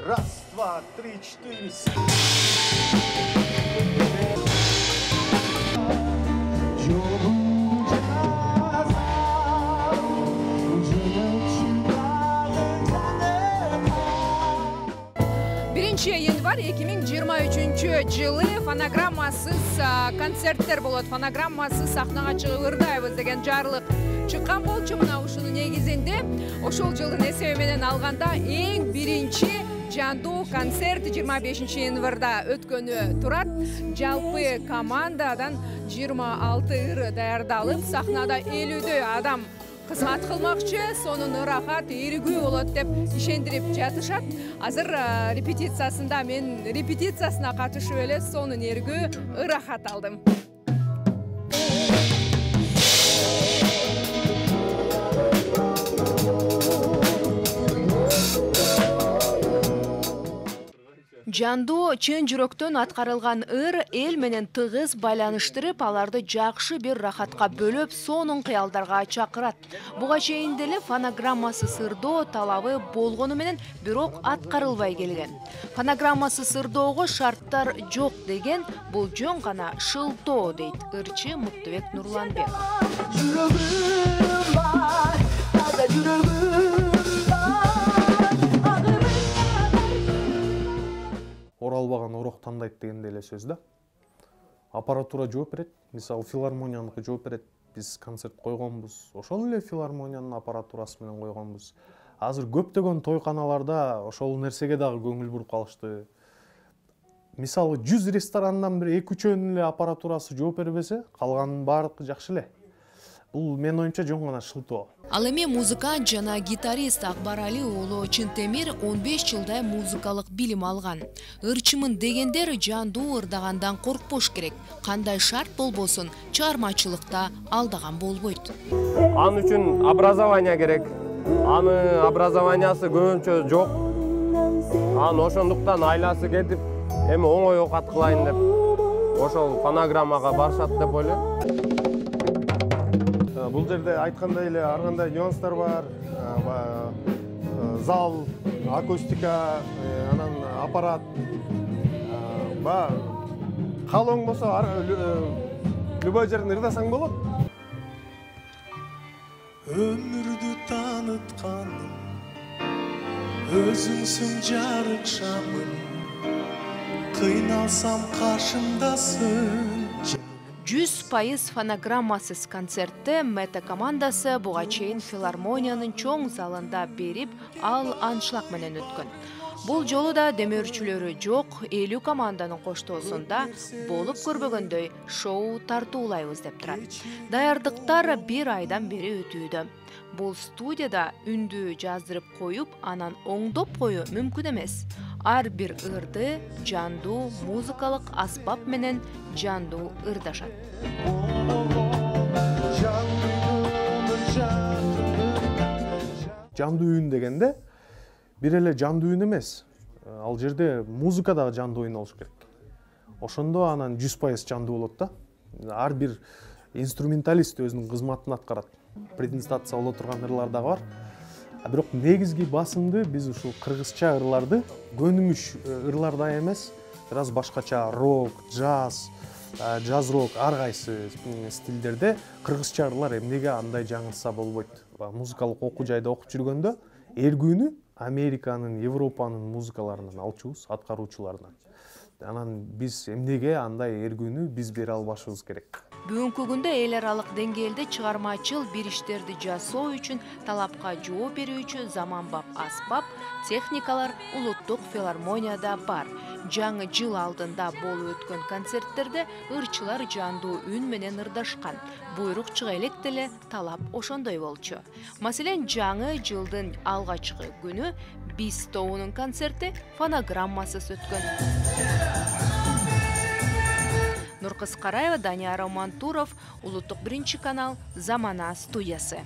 Раз, два, три, четыре. Birinchi yanvar 2023 yılı fonogrammasız konsertler болады. Fonogrammasız sahnaga çıkıp ırdayбыз деген жарлык чыккан болчу. Мына ушунун негизинде ошол жылдын эсеби менен алганда эң биринчи жандуу концерт 25 январда өткөнү турат. Жалпы командадан 26 ыр даярдалып, сахнада 50дөй адам кызмат кылмакчы, сонун ырахат, ийригүү болот деп ишендирип жатышат. Азыр репетициясында мен репетициясына катышып эле сонун ийригүү ырахат алдым. Жандуу чын жүрөктөн аткарылган ыр эл менен тыгыз байланыштырып, аларды жакшы бир рахатка бөлөп, сонун кыялдарга чакырат. Буга чейин деле фонограммасыз ырдоо талабы болгону менен бирок аткарылбай келген. Фонограммасыз ырдоого шарттар жок деген бул жөн гана шылтоо дейт ырчы Муктубек Нурланбек. Оралбаган орок тандайт дегенде эле сөз да. Аппаратура жооп берет. Мисалы филармонияныкы жооп берет. Биз концерт койгонбуз. Ошол эле филармониянын аппаратурасы менен койгонбуз. Азыр көптөгөн тойканаларда ошол нерсеге дагы көңүл буруп калышты. Мисалы 100 ресторандан бир 2-3 эле аппаратурасы жооп бербесе, калганын баардыгы жакшы эле. Бул мен оюмча жөн гана шылтоо. Ал эми музыкант жана гитарист Акбарали уулу Чынтемир 15 жылдай музыкалык билим алган. Ырчымын дегендер жандуу ырдагандан коркпош керек. Кандай шарт болбосун, чыгармачылыкта алдаган болбойт. Ан үчүн образование керек. Аны образованиясы көбүнчө жок. Ан ошондуктан айласы кетип, эми оңой окат кылайын деп ошол фонограммага барышат деп ойлойм. Бул жерде айткандай эле ар кандай нюанстар бар. Зал, акустика, анан аппарат. Калоң болсо любой жерден ырдасаң болот. Ömürdü tanıtkanım, özünsün jarık şamım, kıynalsam karşımdasın. 100% фонограммасыз концертте Мета командасы буга чейин филармониянын чоң залында берип, ал аншлаг менен өткөн. Бул жолу да демөөрчүлөрү жок, 50 команданын коштоосунда болуп көрбөгөндөй шоу тартуулайбыз деп турат. Даярдыктар 1 айдан бери өтүүдө. Бул студияда үндү жаздырып коюп, анан оңдоп коюу мүмкүн эмес. Ар бир ырды жандуу музыкалык аспап менен жандуу ырдашат. Жандуу үн дегенде бир эле жандуу үн эмес. Ал жерде музыка дагы жандуу үн болуш керек. Ошондо анан 100% жандуу болот да. Ар бир инструменталист өзүнүн кызматын аткарат. Презентация боло турган ырлар дагы бар. Бирок негизги басымды биз ушул кыргызча ырларды, көнүмүш ырлардай эмес, бир аз башкача рок, джаз рок, ар кайсы стилдерде кыргызча ырлар эмнеге андай жаңырса болбойт. Музыкалык окуу жайда окуп жүргөндө эргүүнү Американын, Европанын музыкаларынан алчубуз, аткаруучуларынан. Анан биз эмнеге андай эргүүнү биз бере албашыбыз керек. Бүгүнкү күндө эл аралык деңгээлде чыгармачыл бир иштерди жасоо үчүн талапка жооп берүүчү заманбап аспап, техникалар улуттук филармонияда бар. Жаңы жыл алдында болуп өткөн концерттерде ырчылар жандуу үн менен ырдашкан. Буйрук чыга элек деле талап ошондой болчу. Маселен, жаңы жылдын алгачкы күнү Биз тобунун концерти фонограммасыз өткөн. Нуркыз Караева, Данияр Романтуров, Улуттук 1 канал, Замана студиясы.